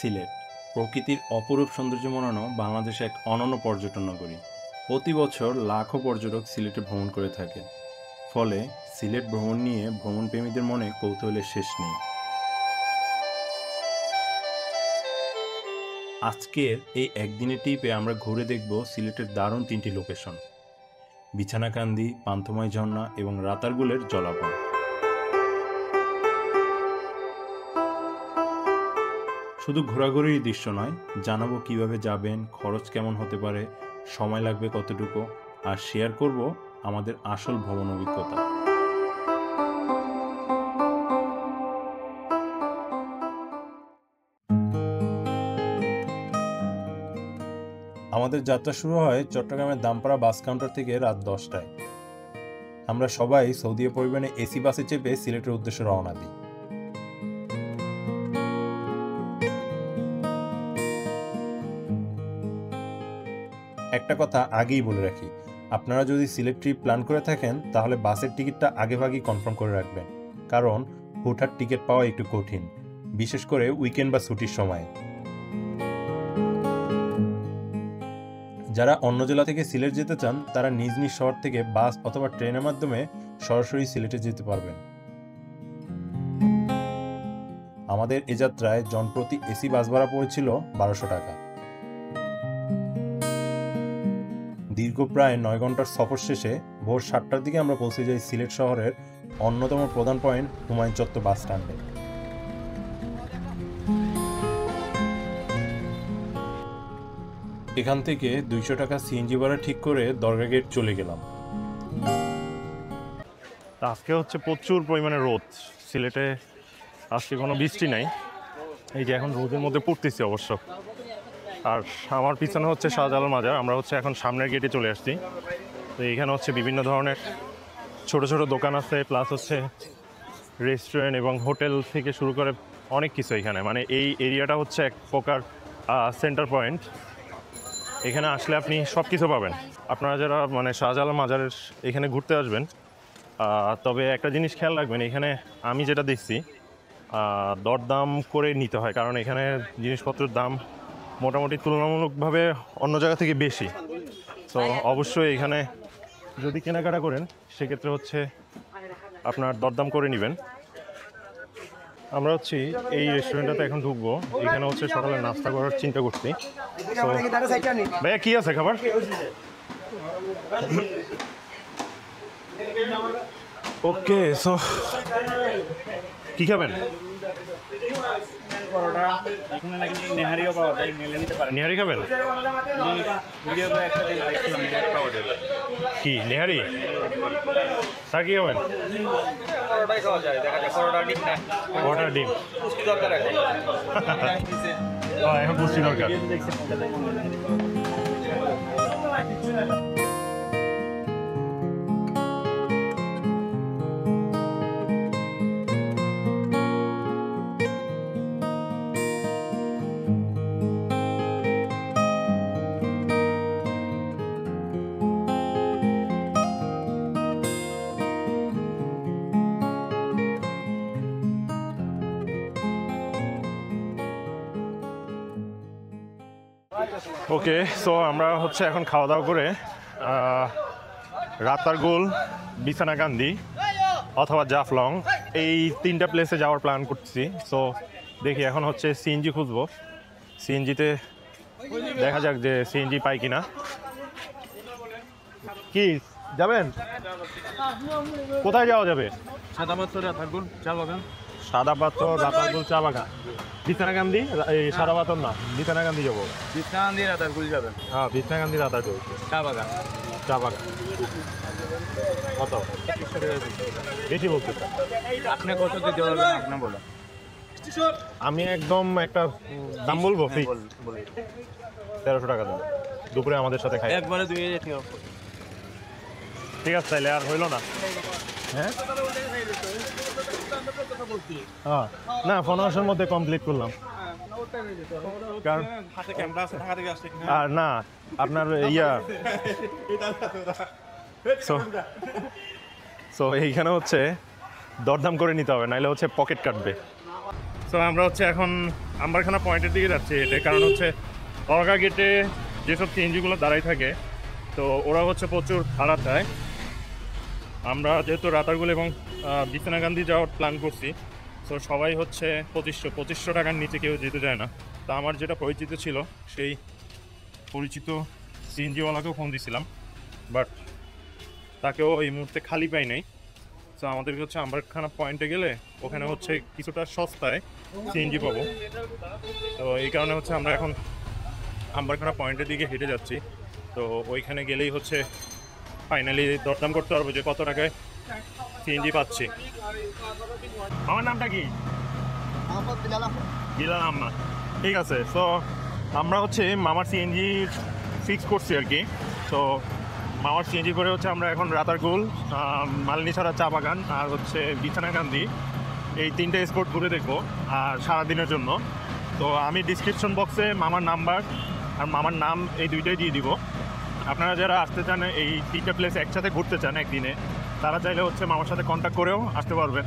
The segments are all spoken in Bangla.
সিলেট প্রকৃতির অপরূপ সৌন্দর্য মনানো বাংলাদেশে এক অনন্য পর্যটন নগরী। প্রতি বছর লাখো পর্যটক সিলেটে ভ্রমণ করে থাকে। ফলে সিলেট ভ্রমণ নিয়ে ভ্রমণপ্রেমীদের মনে কৌতূহলের শেষ নেই। আজকের এই একদিনের ট্রিপে আমরা ঘুরে দেখব সিলেটের দারুণ 3টি লোকেশন: বিছানাকান্দি, পান্থময় ঝর্ণা এবং রাতারগুলের জলাভূমি। শুধু ঘোরাঘুরির দৃশ্য নয়, জানাবো কিভাবে যাবেন, খরচ কেমন হতে পারে, সময় লাগবে কতটুকু, আর শেয়ার করব আমাদের আসল ভ্রমণ অভিজ্ঞতা। আমাদের যাত্রা শুরু হয় চট্টগ্রামের দামপাড়া বাস কাউন্টার থেকে রাত 10টায়। আমরা সবাই সৌদি পরিবহনে এসি বাসে চেপে সিলেটের উদ্দেশ্যে রওনা দিই। একটা কথা আগেই বলে রাখি, আপনারা যদি সিলেট ট্রিপ প্ল্যান করে থাকেন তাহলে বাসের টিকিটটা আগেভাগেই কনফার্ম করে রাখবেন, কারণ হুটহাট টিকিট পাওয়া একটু কঠিন, বিশেষ করে উইকেন্ড বা ছুটির সময়। যারা অন্য জেলা থেকে সিলেট যেতে চান তারা নিজ নিজ শহর থেকে বাস অথবা ট্রেনের মাধ্যমে সরাসরি সিলেটে যেতে পারবেন। আমাদের এ যাত্রায় জনপ্রতি এসি বাস ভাড়া পড়েছিল 1200 টাকা। দীর্ঘ প্রায় 9 ঘন্টার সফর শেষে ভোর 7টার দিকে আমরা পৌঁছে যাই সিলেট শহরের অন্যতম প্রধান পয়েন্ট হুমায়ুন চত্বর বাস স্ট্যান্ডে। এখান থেকে 200 টাকা সিএনজি ভাড়া ঠিক করে দরগা গেট চলে গেলাম। আজকে হচ্ছে প্রচুর পরিমাণে রোদ সিলেটে, আজকে কোনো বৃষ্টি নাই। এই যে এখন রোদের মধ্যে পড়তেছি অবশ্য। আর আমার পিছনে হচ্ছে শাহজালাল মাজার। আমরা হচ্ছে এখন সামনের গেটে চলে আসছি। তো এইখানে হচ্ছে বিভিন্ন ধরনের ছোট ছোট দোকান আছে, প্লাস হচ্ছে রেস্টুরেন্ট এবং হোটেল থেকে শুরু করে অনেক কিছু এখানে। মানে এই এরিয়াটা হচ্ছে এক প্রকার সেন্টার পয়েন্ট। এখানে আসলে আপনি সব কিছু পাবেন। আপনারা যারা মানে শাহজালাল মাজারের এখানে ঘুরতে আসবেন, তবে একটা জিনিস খেয়াল রাখবেন, এখানে আমি যেটা দেখছি দরদাম করে নিতে হয়, কারণ এখানে জিনিসপত্রের দাম মোটামুটি তুলনামূলকভাবে অন্য জায়গা থেকে বেশি। তো অবশ্যই এখানে যদি কেনাকাটা করেন সেক্ষেত্রে হচ্ছে আপনার দরদাম করে নেবেন। আমরা হচ্ছে এই রেস্টুরেন্টটাতে এখন ঢুকবো। এখানে হচ্ছে সকালে নাস্তা করার চিন্তা করছি। ভাইয়া কি আছে খাবার? ওকে, সো কি খাবেন? নেহারি খাবেন? কি নেহারি? স্যার কি খাবেন? পরোটা ডিম। এখন পুষ্টি দরকার। ওকে, সো আমরা হচ্ছে এখন খাওয়া দাওয়া করে রাতারগুল, বিছানাকান্দি অথবা জাফলং এই 3টা প্লেসে যাওয়ার প্ল্যান করছি। সো দেখি এখন হচ্ছে সিএনজি খুঁজবো। সিএনজিতে দেখা যাক যে সিএনজি পাই কিনা। কি যাবেন? কোথায় যাওয়া যাবে? সাদাপাথর, রাতারগুল, চা বাগান। সাদাপাথর, রাতারগুল, চা বাগান। বিছানাকান্দি, এই সাদাপাথর না, বিছানাকান্দি যাবো। বিছনাকান্দি, রাতারগুল যাবেন। হ্যাঁ, বিছনাকান্দি, রাতারগুল, চা বাগান। চা বাগান। কত? বেশি বলতে আপনি কত দিতে পারবেন আপনি বলেন। আমি একদম একটা দাম বলবো, 1300 টাকা দেবো। দুপুরে আমাদের সাথে খাই। একবারে 2000 টাকা। ঠিক আছে, তাইলে আর হইল না। হ্যাঁ, না 1500-এর মধ্যে কমপ্লিট করলাম। আর না আপনার সো এইখানে হচ্ছে দরদাম করে নিতে হবে, নাইলে হচ্ছে পকেট কাটবে। সো আমরা হচ্ছে এখন আম্বারখানা পয়েন্টের দিকে যাচ্ছি হেঁটে, কারণ হচ্ছে দরগা গেটে যেসব সিএনজিগুলো দাঁড়াই থাকে তো ওরা হচ্ছে প্রচুর ভাড়া চায়। আমরা যেহেতু রাতারগুল এবং বিছনাকান্দি যাওয়ার প্ল্যান করছি, তো সবাই হচ্ছে 2500 টাকার নিচে কেউ যেতে চায় না। তা আমার যেটা পরিচিত ছিল সেই পরিচিত সিএনজিওয়ালাকেও ফোন দিয়েছিলাম, বাট তাকেও এই মুহূর্তে খালি পাই নাই। তো আমাদেরকে হচ্ছে আম্বারখানা পয়েন্টে গেলে ওখানে হচ্ছে কিছুটা সস্তায় সিএনজি পাবো। তো এই কারণে হচ্ছে আমরা এখন আম্বারখানা পয়েন্টের দিকে হেঁটে যাচ্ছি। তো ওইখানে গেলেই হচ্ছে ফাইনালি দরদাম করতে পারবো যে কত টাকায় সিএনজি পাচ্ছি। আমার নামটা কি? বিলাল আহমদ। ঠিক আছে, তো আমরা হচ্ছে মামার সিএনজি ফিক্স করছি আর কি। তো মামার সিএনজি করে হচ্ছে আমরা এখন রাতারগুল, মালিনীছড়া চা বাগান আর হচ্ছে বিছনাকান্দি এই 3টে স্পট ঘুরে দেখবো আর সারাদিনের জন্য। তো আমি ডিসক্রিপশন বক্সে মামার নাম্বার আর মামার নাম এই দুইটাই দিয়ে দিব। আপনারা যারা আসতে চান এই 3টে প্লেস একসাথে ঘুরতে চান একদিনে, তারা চাইলে হচ্ছে মামার সাথে কন্ট্যাক্ট করেও আসতে পারবেন।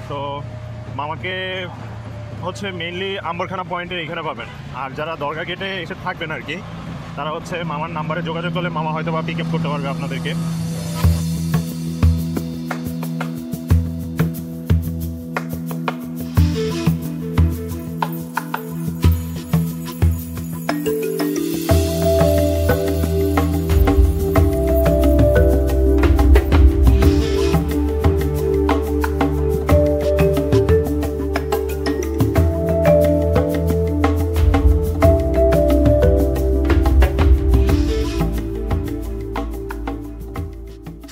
তো মামাকে হচ্ছে মেইনলি আম্বারখানা পয়েন্টে এইখানে পাবেন, আর যারা দরগা গেটে এসে থাকবেন আর কি, তারা হচ্ছে মামার নাম্বারে যোগাযোগ করলে মামা হয়তো বা পিক আপ করতে পারবে আপনাদেরকে।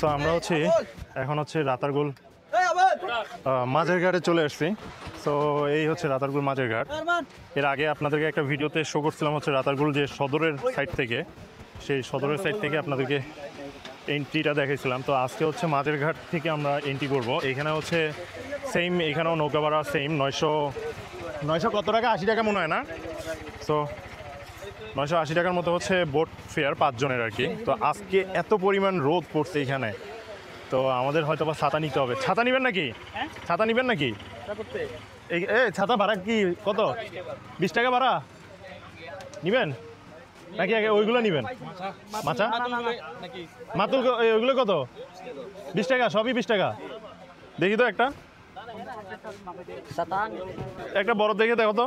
তো আমরা হচ্ছে এখন হচ্ছে রাতারগুল মাঝের ঘাটে চলে আসছি। তো এই হচ্ছে রাতারগুল মাঝের ঘাট। এর আগে আপনাদেরকে একটা ভিডিওতে শো করছিলাম হচ্ছে রাতারগুল যে সদরের সাইড থেকে, সেই সদরের সাইড থেকে আপনাদেরকে এন্ট্রিটা দেখাইছিলাম। তো আজকে হচ্ছে মাঝের ঘাট থেকে আমরা এন্ট্রি করব। এখানে হচ্ছে সেম, এখানেও নৌকা ভাড়া সেম 900 কত টাকা, 80 টাকা মনে হয় না। তো 980 টাকার মতো হচ্ছে বোট ফেয়ার 5 জনের আর কি। তো আজকে এত পরিমাণ রোদ পড়ছে এখানে, তো আমাদের হয়তো বা ছাতা নিতে হবে। ছাতা নেবেন নাকি? ছাতা নেবেন নাকি? এই ছাতা ভাড়া কি কত? 20 টাকা ভাড়া নেবেন নাকি আগে ওইগুলো নেবেন? মাছা মাতুল ওইগুলো কত? 20 টাকা, সবই 20 টাকা। দেখি তো একটা বড় দেখে দেখো তো।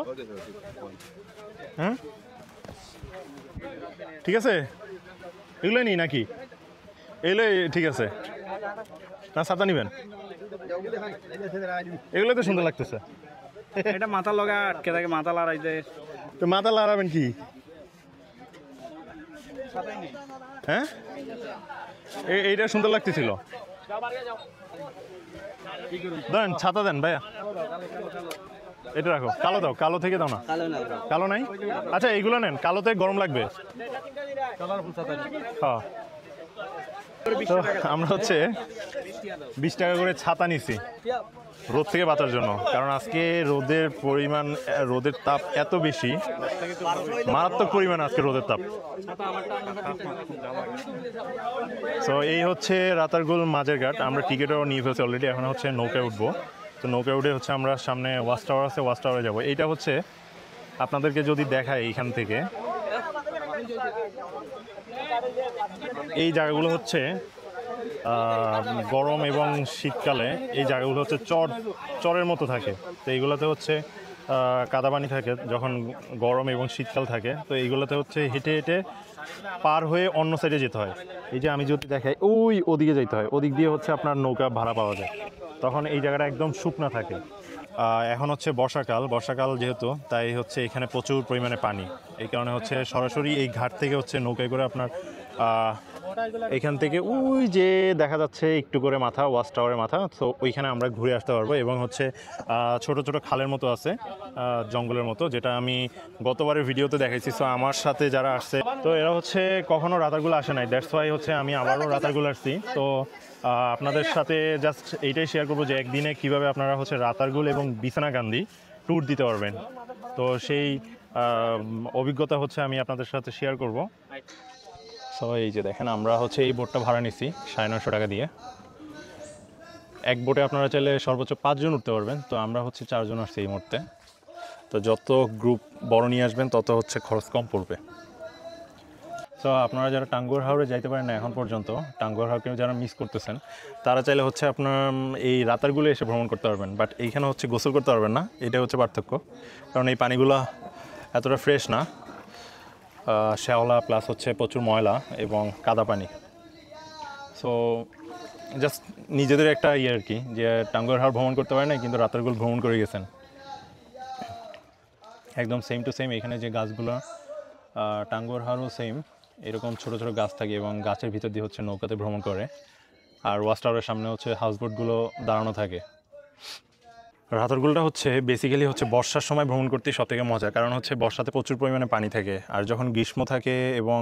হ্যাঁ ঠিক আছে, এগুলো নিই নাকি? এগুলো ঠিক আছে না? ছাতা নিবেন? এগুলো তো সুন্দর লাগতেছে। এটা মাথা লগা আটকে থাকে, মাথা লড়াই দেয়। তো মাথা লড়াবেন কি? হ্যাঁ এইটা সুন্দর লাগতেছিল। দেন ছাতা দেন ভাইয়া, এটা রাখো। কালো দাও, কালো থেকে দাও না। কালো নাই? আচ্ছা এইগুলো নেন, কালোতে গরম লাগবে। হ্যাঁ, তো আমরা হচ্ছে 20 টাকা করে ছাতা নিছি রোদ থেকে বাঁচার জন্য, কারণ আজকে রোদের পরিমাণ, রোদের তাপ এত বেশি, মারাত্মক পরিমাণ আজকে রোদের তাপ। তো এই হচ্ছে রাতারগুল মাঝের ঘাট। আমরা টিকিটও নিয়ে ফেলছি অলরেডি। এখন হচ্ছে নৌকায় উঠবো। তো নৌকায় উঠে হচ্ছে আমরা সামনে ওয়াচ টাওয়ার আছে, ওয়াচ টাওয়ারে যাবো। এইটা হচ্ছে আপনাদেরকে যদি দেখায় এইখান থেকে, এই জায়গাগুলো হচ্ছে গরম এবং শীতকালে এই জায়গাগুলো হচ্ছে চরের মতো থাকে। তো এইগুলোতে হচ্ছে কাদাপানি থাকে যখন গরম এবং শীতকাল থাকে। তো এইগুলোতে হচ্ছে হেঁটে হেঁটে পার হয়ে অন্য সাইডে যেতে হয়। এই যে আমি যদি দেখাই, ওদিকে যেতে হয়, ওদিক দিয়ে হচ্ছে আপনার নৌকা ভাড়া পাওয়া যায়। তখন এই জায়গাটা একদম শুকনো থাকে। এখন হচ্ছে বর্ষাকাল যেহেতু, তাই হচ্ছে এখানে প্রচুর পরিমাণে পানি। এই কারণে হচ্ছে সরাসরি এই ঘাট থেকে হচ্ছে নৌকায় করে আপনার এখান থেকে ওই যে দেখা যাচ্ছে একটু করে মাথা, ওয়াচ টাওয়ারের মাথা, তো ওইখানে আমরা ঘুরে আসতে পারবো। এবং হচ্ছে ছোট ছোট খালের মতো আছে, জঙ্গলের মতো, যেটা আমি গতবারের ভিডিওতে দেখাইছি। সো আমার সাথে যারা আসছে, তো এরা হচ্ছে কখনো রাতারগুল আসে নাই, দ্যাটস ওয়াই হচ্ছে আমি আবারও রাতারগুল আসছি। তো আপনাদের সাথে জাস্ট এইটাই শেয়ার করবো যে একদিনে কিভাবে আপনারা হচ্ছে রাতারগুল এবং বিছনাকান্দি ট্যুর দিতে পারবেন। তো সেই অভিজ্ঞতা হচ্ছে আমি আপনাদের সাথে শেয়ার করব। সো এই যে দেখেন, আমরা হচ্ছে এই বোটটা ভাড়া নিছি 950 টাকা দিয়ে। এক বোটে আপনারা চাইলে সর্বোচ্চ 5 জন উঠতে পারবেন। তো আমরা হচ্ছে 4 জন আসছি এই মুহূর্তে। তো যত গ্রুপ বড় নিয়ে আসবেন তত হচ্ছে খরচ কম পড়বে। তো আপনারা যারা টাঙ্গুয়ার হাওরে যাইতে পারেন না এখন পর্যন্ত, টাঙ্গুয়ার হাওরকে যারা মিস করতেছেন তারা চাইলে হচ্ছে আপনার এই রাতারগুলো এসে ভ্রমণ করতে পারবেন, বাট এইখানে হচ্ছে গোসল করতে পারবেন না, এটা হচ্ছে পার্থক্য। কারণ এই পানিগুলো এতটা ফ্রেশ না, শ্যাওলা প্লাস হচ্ছে প্রচুর ময়লা এবং কাদা পানি। সো জাস্ট নিজেদের একটা আর কি, যে টাঙ্গুয়ার হাওর ভ্রমণ করতে পারেন না কিন্তু রাতারগুল ভ্রমণ করে গেছেন। একদম সেম টু সেম এখানে যে গাছগুলো, টাঙ্গুয়ার হাওরও সেম এরকম ছোট ছোট গাছ থাকে এবং গাছের ভিতর দিয়ে হচ্ছে নৌকাতে ভ্রমণ করে। আর ওয়াচ টাওয়ারের সামনে হচ্ছে হাউসবোটগুলো দাঁড়ানো থাকে। রাতারগুলটা হচ্ছে বেসিক্যালি হচ্ছে বর্ষার সময় ভ্রমণ করতে সবথেকে মজা, কারণ হচ্ছে বর্ষাতে প্রচুর পরিমাণে পানি থাকে, আর যখন গ্রীষ্ম থাকে এবং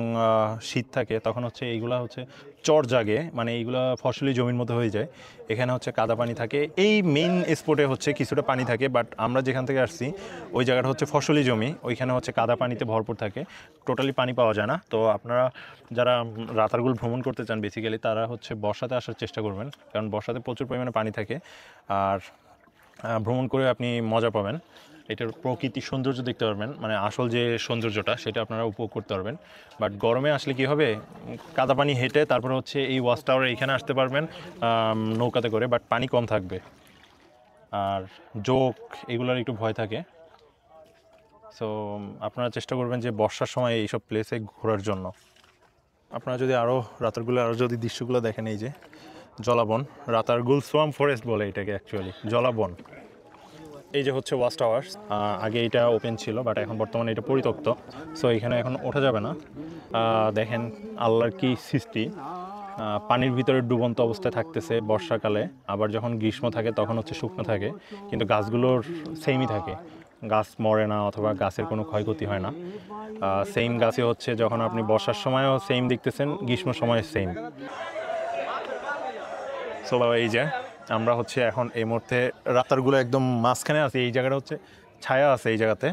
শীত থাকে তখন হচ্ছে এইগুলা হচ্ছে চর জাগে, মানে এইগুলা ফসলি জমির মধ্যে হয়ে যায়। এখানে হচ্ছে কাদা পানি থাকে, এই মেইন স্পটে হচ্ছে কিছুটা পানি থাকে, বাট আমরা যেখান থেকে আসছি ওই জায়গাটা হচ্ছে ফসলি জমি, ওইখানে হচ্ছে কাদা পানিতে ভরপুর থাকে, টোটালি পানি পাওয়া যায় না। তো আপনারা যারা রাতারগুল ভ্রমণ করতে চান বেসিক্যালি তারা হচ্ছে বর্ষাতে আসার চেষ্টা করবেন, কারণ বর্ষাতে প্রচুর পরিমাণে পানি থাকে আর ভ্রমণ করে আপনি মজা পাবেন, এটার প্রকৃতির সৌন্দর্য দেখতে পারবেন, মানে আসল যে সৌন্দর্যটা সেটা আপনারা উপভোগ করতে পারবেন। বাট গরমে আসলে কি হবে, কাদা পানি হেঁটে তারপরে হচ্ছে এই ওয়াচ টাওয়ারে এখানে আসতে পারবেন নৌকাতে করে, বাট পানি কম থাকবে আর জোক এগুলোর একটু ভয় থাকে। সো আপনারা চেষ্টা করবেন যে বর্ষার সময় এইসব প্লেসে ঘোরার জন্য। আপনারা যদি আরও রাতারগুলো আরও যদি দৃশ্যগুলো দেখেন, এই যে জলাবন, রাতারগুল সোয়াম ফরেস্ট বলে এটাকে অ্যাকচুয়ালি, জলাবন। এই যে হচ্ছে ওয়াচ টাওয়ার, আগে এটা ওপেন ছিল বাট এখন বর্তমানে এটা পরিত্যক্ত, সো এখানে এখন ওঠা যাবে না। দেখেন আল্লাহর কি সৃষ্টি, পানির ভিতরে ডুবন্ত অবস্থায় থাকতেছে বর্ষাকালে, আবার যখন গ্রীষ্ম থাকে তখন হচ্ছে শুকনো থাকে, কিন্তু গাছগুলোর সেমই থাকে, গাছ মরে না অথবা গাছের কোনো ক্ষয়ক্ষতি হয় না। সেম গাছে হচ্ছে যখন আপনি বর্ষার সময়ও সেম দেখতেছেন, গ্রীষ্ম সময় সেম। সো এই যে আমরা হচ্ছে এখন এই মুহূর্তে রাতারগুলো একদম মাঝখানে আছে, এই জায়গাটা হচ্ছে ছায়া আছে এই জায়গাতে,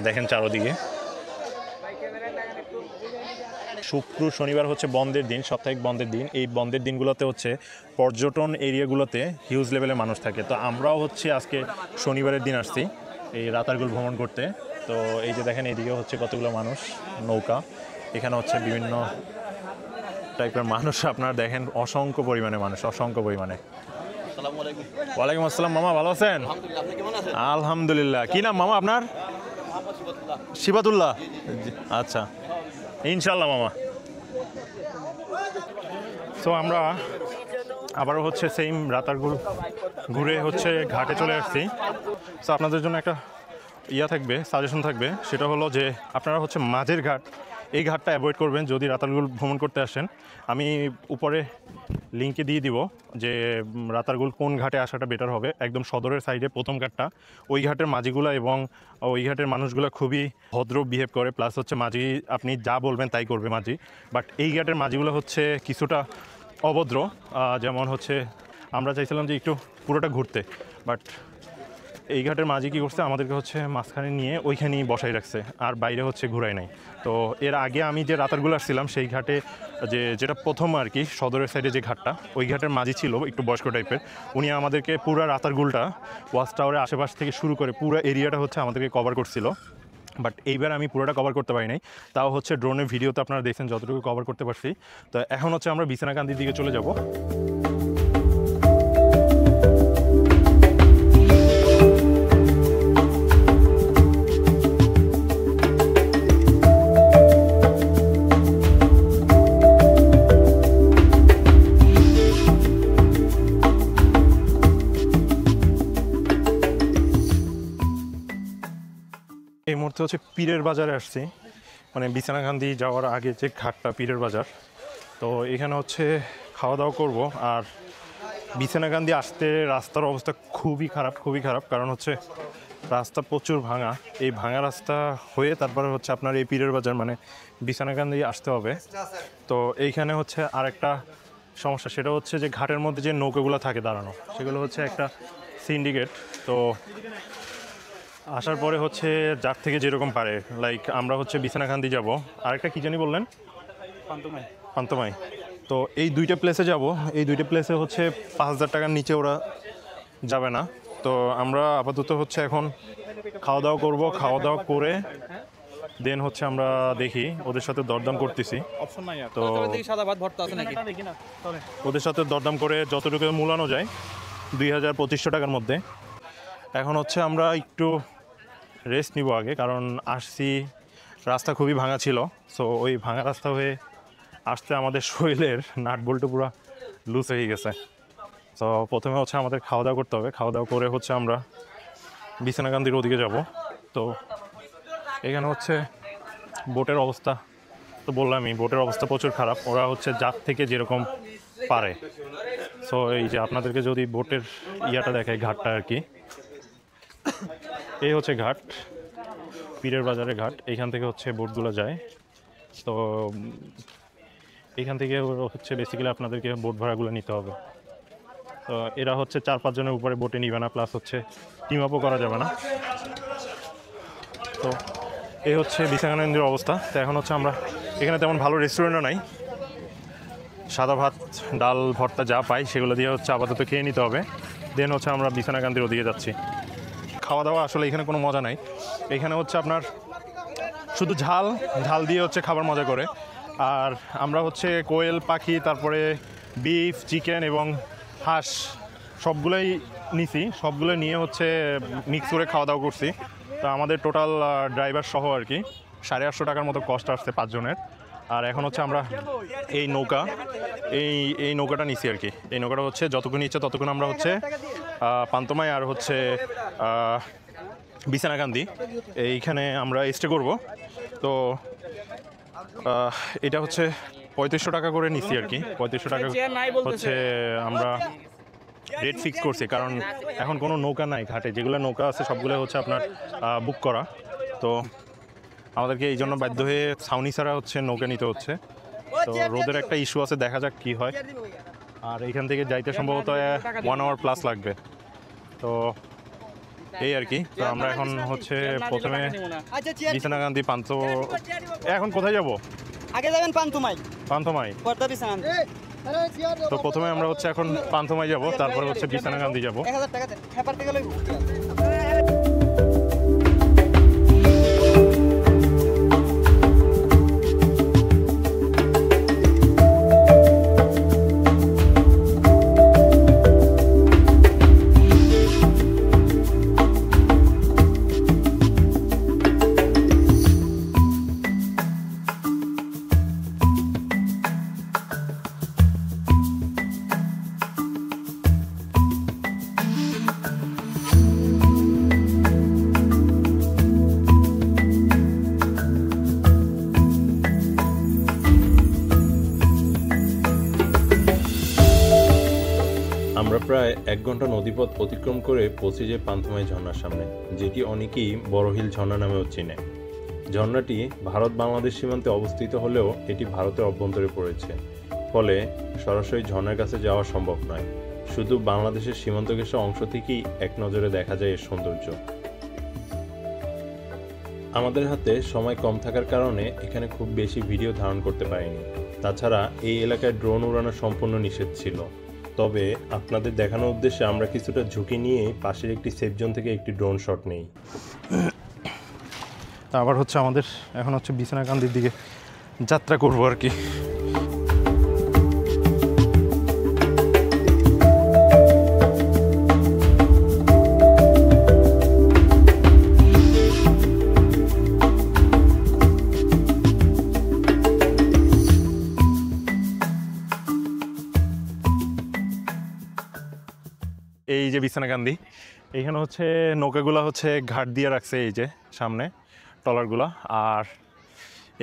দেখেন চারোদিকে। শুক্র শনিবার হচ্ছে বন্ধের দিন, সাপ্তাহিক বন্ধের দিন, এই বন্ধের দিনগুলোতে হচ্ছে পর্যটন এরিয়াগুলোতে হিউজ লেভেলে মানুষ থাকে। তো আমরাও হচ্ছে আজকে শনিবারের দিন আসছি এই রাতারগুল ভ্রমণ করতে। তো এই যে দেখেন এদিকে হচ্ছে কতগুলো মানুষ, নৌকা, এখানে হচ্ছে বিভিন্ন টাইপের মানুষ, আপনারা দেখেন অসংখ্য পরিমাণে মানুষ, অসংখ্য পরিমাণে। ওয়ালাইকুম আসসালাম মামা, ভালো আছেন? আলহামদুলিল্লাহ। কি নাম মামা আপনার? শিবাতুল্লাহ। আচ্ছা, ইনশাল্লাহ মামা। সো আমরা আবারও হচ্ছে সেম রাতারগুল ঘুরে হচ্ছে ঘাটে চলে আসছি। সো আপনাদের জন্য একটা থাকবে, সাজেশন থাকবে, সেটা হলো যে আপনারা হচ্ছে মাঝের ঘাট, এই ঘাটটা অ্যাভয়েড করবেন যদি রাতারগুল ভ্রমণ করতে আসেন। আমি উপরে লিঙ্কে দিয়ে দিব যে রাতারগুল কোন ঘাটে আসাটা বেটার হবে। একদম সদরের সাইডে প্রথম ঘাটটা, ওই ঘাটের মাঝিগুলো এবং ওই ঘাটের মানুষগুলো খুবই ভদ্র বিহেভ করে, প্লাস হচ্ছে মাঝি আপনি যা বলবেন তাই করবে মাঝি। বাট এই ঘাটের মাঝিগুলো হচ্ছে কিছুটা অভদ্র, যেমন হচ্ছে আমরা চাইছিলাম যে একটু পুরোটা ঘুরতে, বাট এই ঘাটের মাঝি কী করছে, আমাদেরকে হচ্ছে মাঝখানে নিয়ে ওইখানেই বসাই রাখছে, আর বাইরে হচ্ছে ঘুরাই নাই। তো এর আগে আমি যে রাতারগুল আসছিলাম সেই ঘাটে, যেটা প্রথম আর কি সদরের সাইডে যে ঘাটটা, ওই ঘাটের মাঝি ছিল একটু বয়স্ক টাইপের, উনি আমাদেরকে পুরো রাতারগুলটা ওয়াচ টাওয়ারের আশেপাশ থেকে শুরু করে পুরো এরিয়াটা হচ্ছে আমাদেরকে কভার করছিল। বাট এইবার আমি পুরোটা কভার করতে পারি নাই, তাও হচ্ছে ড্রোনের ভিডিওতে আপনারা দেখছেন যতটুকু কভার করতে পারছি। তো এখন হচ্ছে আমরা বিছানাকান্দির দিকে চলে যাব। এই মুহূর্তে হচ্ছে পীরের বাজারে আসছি, মানে বিছানাকান্দি যাওয়ার আগে যে ঘাটটা পীরের বাজার। তো এখানে হচ্ছে খাওয়া দাওয়া করব। আর বিছানাকান্দি আসতে রাস্তার অবস্থা খুবই খারাপ, কারণ হচ্ছে রাস্তা প্রচুর ভাঙা। এই ভাঙা রাস্তা হয়ে তারপরে হচ্ছে আপনার এই পীরের বাজার মানে বিছানাকান্দি আসতে হবে। তো এইখানে হচ্ছে আরেকটা সমস্যা, সেটা হচ্ছে যে ঘাটের মধ্যে যে নৌকাগুলো থাকে দাঁড়ানো, সেগুলো হচ্ছে একটা সিন্ডিকেট। তো আসার পরে হচ্ছে যার থেকে যেরকম পারে, লাইক আমরা হচ্ছে বিছানাকান্দি যাব, আরেকটা কী জানি বললেন, পান্তমাই। তো এই দুইটা প্লেসে যাব, এই দুইটা প্লেসে হচ্ছে 5,000 টাকার নিচে ওরা যাবে না। তো আমরা আপাতত হচ্ছে এখন খাওয়া দাওয়া করবো, খাওয়া দাওয়া করে দেন হচ্ছে আমরা দেখি ওদের সাথে দরদাম করতেছি। তো ওদের সাথে দরদাম করে যতটুকু মূলানো যায় 2200 টাকার মধ্যে। এখন হচ্ছে আমরা একটু রেস্ট নিব আগে, কারণ আসছি রাস্তা খুবই ভাঙা ছিল। সো ওই ভাঙা রাস্তা হয়ে আসতে আমাদের শরীরের নাট বল্টু পুরো লুজ হয়ে গেছে। তো প্রথমে হচ্ছে আমাদের খাওয়া দাওয়া করতে হবে, খাওয়া দাওয়া করে হচ্ছে আমরা বিছানাকান্দির ওদিকে যাব। তো এখানে হচ্ছে বোটের অবস্থা তো বললামই, বোটের অবস্থা প্রচুর খারাপ। ওরা হচ্ছে জাত থেকে যেরকম পারে। সো এই যে আপনাদেরকে যদি বোটের ইয়াটা দেখায়, ঘাটটা আর কি, এই হচ্ছে ঘাট, পীরের বাজারের ঘাট। এইখান থেকে হচ্ছে বোটগুলো যায়। তো এইখান থেকে হচ্ছে বেসিক্যালি আপনাদেরকে বোট ভাড়াগুলো নিতে হবে। তো এরা হচ্ছে 4-5 জনের উপরে বোটে নিবে না, প্লাস হচ্ছে টিম আপও করা যাবে না। তো এই হচ্ছে বিছানাকান্দির অবস্থা। তো এখন হচ্ছে আমরা এখানে তেমন ভালো রেস্টুরেন্টও নাই, সাদা ভাত ডাল ভর্তা যা পাই সেগুলো দিয়ে হচ্ছে আপাতত খেয়ে নিতে হবে। দেন হচ্ছে আমরা বিছানাকান্দির ওদিকে যাচ্ছি। খাওয়া দাওয়া আসলে এখানে কোনো মজা নাই। এখানে হচ্ছে আপনার শুধু ঝাল ঝাল দিয়ে হচ্ছে খাবার মজা করে। আর আমরা হচ্ছে কোয়েল পাখি, তারপরে বিফ, চিকেন এবং হাঁস সবগুলোই নিছি। সবগুলো নিয়ে হচ্ছে মিক্স করে খাওয়া দাওয়া করছি। তো আমাদের টোটাল ড্রাইভার সহ আর কি 850 টাকার মতো কস্ট আসছে 5 জনের। আর এখন হচ্ছে আমরা এই নৌকা এই নৌকাটা নিছি আর কি। এই নৌকাটা হচ্ছে যতক্ষণ ইচ্ছে ততক্ষণ আমরা হচ্ছে পান্তমাই আর হচ্ছে বিছানাকান্দি এইখানে আমরা স্টে করব। তো এটা হচ্ছে 3500 টাকা করে নিছি আর কি। 3500 টাকা হচ্ছে আমরা রেট ফিক্স করছি, কারণ এখন কোনো নৌকা নাই ঘাটে। যেগুলো নৌকা আছে সবগুলো হচ্ছে আপনার বুক করা। তো আমাদেরকে এই জন্য বাধ্য হয়ে ছাউনি ছাড়া হচ্ছে নৌকা নিতে হচ্ছে। তো রোদের একটা ইস্যু আছে, দেখা যাক কি হয়। আর এইখান থেকে যাইতে সম্ভবত 1 আওয়ার প্লাস লাগবে। তো এই আর কি। তো আমরা এখন হচ্ছে প্রথমে বিছানাকান্দি এখন কোথায় যাব? আগে যাবেন পান্তুমাই। পান্থমাই। তো প্রথমে আমরা হচ্ছে এখন পান্থমাই যাব, তারপরে হচ্ছে বিছানাকান্দি যাব। 1000 টাকা দেন, হেপার থেকে লইব। আমরা প্রায় 1 ঘন্টা নদীপথ অতিক্রম করে পৌঁছে যাই পান্থমাই ঝর্ণার সামনে, যেটি অনেকেই বড়হিল ঝর্ণা নামেও চিনে। ঝর্ণাটি ভারত বাংলাদেশ সীমান্তে অবস্থিত হলেও এটি ভারতের অভ্যন্তরে পড়েছে, ফলে সরাসরি ঝর্ণার কাছে যাওয়া সম্ভব নয়। শুধু বাংলাদেশের সীমান্ত ঘেঁষা অংশ থেকেই এক নজরে দেখা যায় এর সৌন্দর্য। আমাদের হাতে সময় কম থাকার কারণে এখানে খুব বেশি ভিডিও ধারণ করতে পারিনি। তাছাড়া এই এলাকায় ড্রোন উড়ানো সম্পূর্ণ নিষেধ ছিল। তবে আপনাদের দেখানোর উদ্দেশ্যে আমরা কিছুটা ঝুঁকি নিয়ে পাশের একটি সেফ জোন থেকে একটি ড্রোন শট নেই। আবার হচ্ছে আমাদের এখন হচ্ছে বিছানাকান্দির দিকে যাত্রা করবো আর কি। এই যে বিছানাকান্দি, এইখানে হচ্ছে নৌকাগুলো হচ্ছে ঘাট দিয়ে রাখছে এই যে সামনে ট্রলারগুলা। আর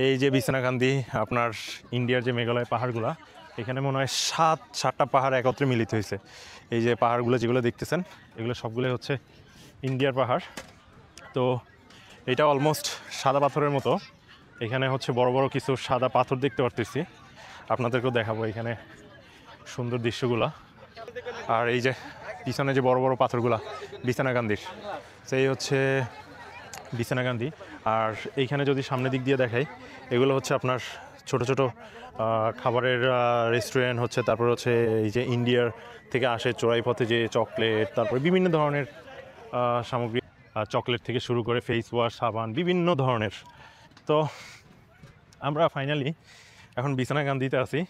এই যে বিছানাকান্দি আপনার ইন্ডিয়ার যে মেঘালয় পাহাড়গুলা, এখানে মনে হয় 7-8টা পাহাড় একত্রে মিলিত হয়েছে। এই যে পাহাড়গুলো যেগুলো দেখতেছেন এগুলো সবগুলোই হচ্ছে ইন্ডিয়ার পাহাড়। তো এটা অলমোস্ট সাদা পাথরের মতো। এখানে হচ্ছে বড় বড় কিছু সাদা পাথর দেখতে পারতেছি, আপনাদেরকেও দেখাবো এখানে সুন্দর দৃশ্যগুলা। আর এই যে পিছনে যে বড় বড় পাথরগুলা বিছানাকান্দির, সেই হচ্ছে বিছানাকান্দি। আর এইখানে যদি সামনের দিক দিয়ে দেখাই, এগুলো হচ্ছে আপনার ছোট ছোট খাবারের রেস্টুরেন্ট হচ্ছে। তারপর হচ্ছে এই যে ইন্ডিয়ার থেকে আসে চোরাই পথে যে চকলেট, তারপরে বিভিন্ন ধরনের সামগ্রী, চকলেট থেকে শুরু করে ফেস ওয়াশ, সাবান, বিভিন্ন ধরনের। তো আমরা ফাইনালি এখন বিছনাকান্দিতে আছি।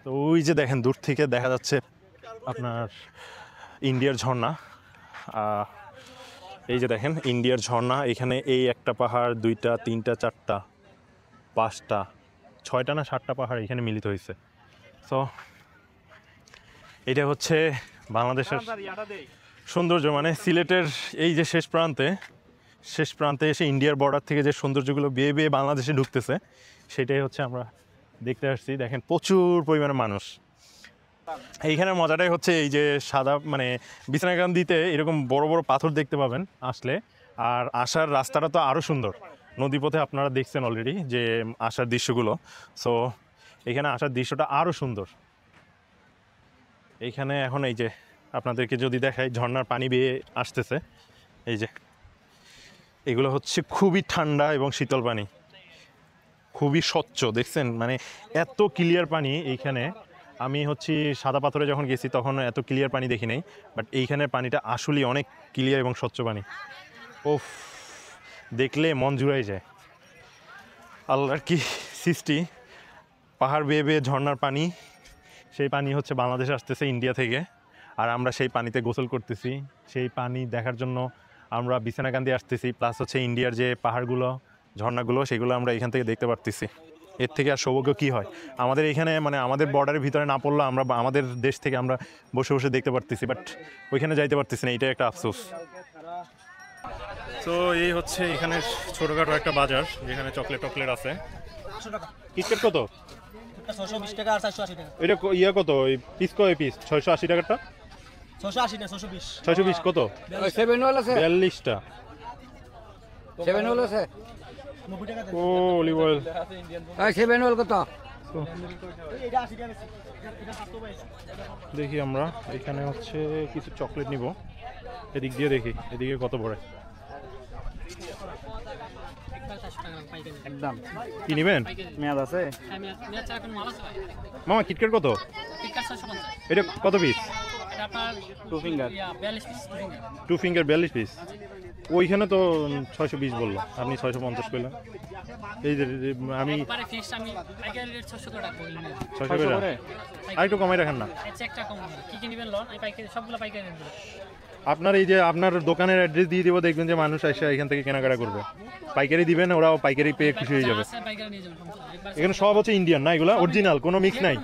তো ওই যে দেখেন দূর থেকে দেখা যাচ্ছে আপনার ইন্ডিয়ার ঝর্ণা। এই যে দেখেন ইন্ডিয়ার ঝর্ণা, এখানে এই একটা পাহাড়, 2টা 3টা 4টা 5টা 6টা না 7টা পাহাড় এখানে মিলিত হয়েছে। সো এটা হচ্ছে বাংলাদেশের সৌন্দর্য, মানে সিলেটের এই যে শেষ প্রান্তে এসে ইন্ডিয়ার বর্ডার থেকে যে সৌন্দর্যগুলো বেয়ে বেয়ে বাংলাদেশে ঢুকতেছে, সেটাই হচ্ছে আমরা দেখতে আসছি। দেখেন প্রচুর পরিমাণে মানুষ। এইখানের মজাটাই হচ্ছে এই যে সাদা, মানে বিছনাকান্দিতে এরকম বড় বড় পাথর দেখতে পাবেন আসলে। আর আসার রাস্তাটা তো আরও সুন্দর, নদীপথে আপনারা দেখছেন অলরেডি যে আসার দৃশ্যগুলো। সো এখানে আসার দৃশ্যটা আরও সুন্দর। এইখানে এখন এই যে আপনাদেরকে যদি দেখাই, ঝর্ণার পানি বেয়ে আসতেছে। এই যে এগুলো হচ্ছে খুবই ঠান্ডা এবং শীতল পানি, খুবই স্বচ্ছ। দেখছেন মানে এত ক্লিয়ার পানি এইখানে। আমি হচ্ছে সাদা পাথরে যখন গেছি তখন এত ক্লিয়ার পানি দেখি নাই, বাট এইখানের পানিটা আসলেই অনেক ক্লিয়ার এবং স্বচ্ছ পানি। ওফ, দেখলে মন জুড়াই যায়। আল্লাহর কি সৃষ্টি! পাহাড় বেয়ে বেয়ে ঝর্ণার পানি, সেই পানি হচ্ছে বাংলাদেশে আসতেছে ইন্ডিয়া থেকে, আর আমরা সেই পানিতে গোসল করতেছি। সেই পানি দেখার জন্য আমরা বিছনাকান্দি আসতেছি, প্লাস হচ্ছে ইন্ডিয়ার যে পাহাড়গুলো, ঝর্ণাগুলো, সেগুলো আমরা এখান থেকে দেখতে পারতেছি। এর থেকে আর সৌভাগ্য কী হয় আমাদের এখানে, মানে আমাদের বর্ডারের ভিতরে না পড়লে আমরা আমাদের দেশ থেকে আমরা বসে বসে দেখতে পারতেছি, বাট ওইখানে যাইতে পারতেছি না, এটাই একটা আফসোস। তো এই হচ্ছে এখানে ছোটোখাটো একটা বাজার, যেখানে চকলেট আছে। কিটকেট কত? 620 টাকা আর 480 টাকা। এটা ইয়া কত? ওই পিস কয় পিস? 680 টাকারটা? 680 না 620। 620 কত? 7 ওয়াল আছে, 42টা। 7 ওয়াল আছে। 90 টাকা দেন। ও অলিভ অয়েল। 7 ওয়াল কত? এটা 80 টাকা বেশি। এটা 722। দেখি আমরা এখানে হচ্ছে কিছু চকলেট নিব। এদিক দিয়ে দেখি এদিকে কত পড়ে। একদম কি নেবেন? মেয়াদ আছে। মামা কিটকেট কত? এটা কত piece? Two finger. 2 finger 42 piece. ওইখানে তো 620 বললো, আপনি 650 পেলেন। এই যে আমি 600 করে আর একটু কমাই রাখেন না। আপনার এই যে আপনার দোকানের অ্যাড্রেস দিয়ে দিব, দেখবেন যে মানুষ এসে এখান থেকে কেনাকাটা করবে। পাইকারি দিবেন, ওরাও পাইকারি পেয়ে খুশি হয়ে যাবে। এখানে সব হচ্ছে ইন্ডিয়ান না, এগুলো অরিজিনাল, কোনো মিক্স নাই,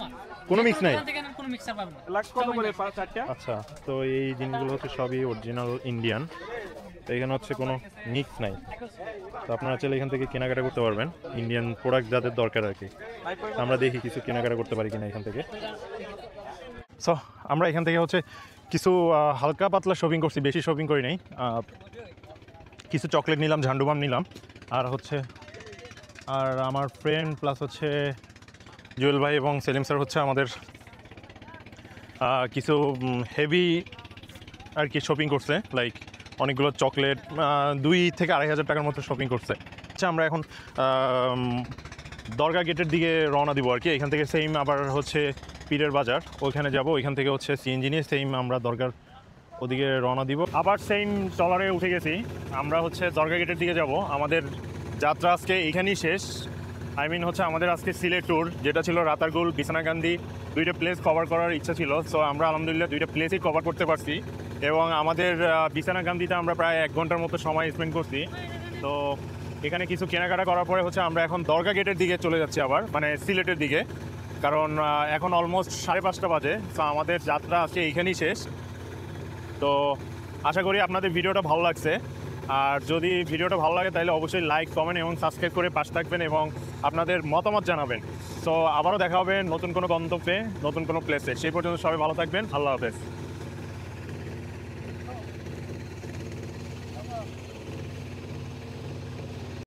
কোনো মিক্স নাই। কত করে 4টা? আচ্ছা, তো এই জিনিসগুলো হচ্ছে সবই অরিজিনাল ইন্ডিয়ান। তো এখানে হচ্ছে কোনো মিক্স নাই। তো আপনারা চাইলে এখান থেকে কেনাকাটা করতে পারবেন, ইন্ডিয়ান প্রোডাক্ট যাদের দরকার আর কি। আমরা দেখি কিছু কেনাকাটা করতে পারি কিনা এখান থেকে। সো আমরা এখান থেকে হচ্ছে কিছু হালকা পাতলা শপিং করছি, বেশি শপিং করি নাই। কিছু চকলেট নিলাম, ঝান্ডুবাম নিলাম, আর হচ্ছে আর আমার ফ্রেন্ড প্লাস হচ্ছে জুয়েল ভাই এবং সেলিম স্যার হচ্ছে আমাদের কিছু হেভি আর কি শপিং করছে, লাইক অনেকগুলো চকলেট, 2,000 থেকে 2,500 টাকার মতো শপিং করছে। আচ্ছা, আমরা এখন দরগা গেটের দিকে রওনা দিব আর কি। এখান থেকে সেম আবার হচ্ছে পীরের বাজার, ওইখানে যাব। ওইখান থেকে হচ্ছে সিএনজি নিয়ে সেম আমরা দরগার ওদিকে রওনা দিব। আবার সেম ট্রলারে উঠে গেছি, আমরা হচ্ছে দরগা গেটের দিকে যাব। আমাদের যাত্রা আজকে এইখানেই শেষ। হচ্ছে আমাদের আজকে সিলেট ট্যুর, যেটা ছিল রাতারগুল, বিছনাকান্দি, 2টা প্লেস কভার করার ইচ্ছা ছিল। সো আমরা আলহামদুলিল্লাহ 2টা প্লেসই কভার করতে পারছি, এবং আমাদের বিছনাকান্দিতে আমরা প্রায় 1 ঘন্টার মতো সময় স্পেন্ড করছি। তো এখানে কিছু কেনাকাটা করার পরে হচ্ছে আমরা এখন দরগা গেটের দিকে চলে যাচ্ছি, আবার মানে সিলেটের দিকে, কারণ এখন অলমোস্ট 5:30 বাজে। তো আমাদের যাত্রা আজকে এইখানেই শেষ। তো আশা করি আপনাদের ভিডিওটা ভালো লাগছে, আর যদি ভিডিওটা ভালো লাগে তাহলে অবশ্যই লাইক, কমেন্ট এবং সাবস্ক্রাইব করে পাশে থাকবেন এবং আপনাদের মতামত জানাবেন। তো আবারও দেখা হবে নতুন কোনো গন্তব্যে, নতুন কোনো প্লেসে। সেই পর্যন্ত সবাই ভালো থাকবেন। আল্লাহ হাফেজ।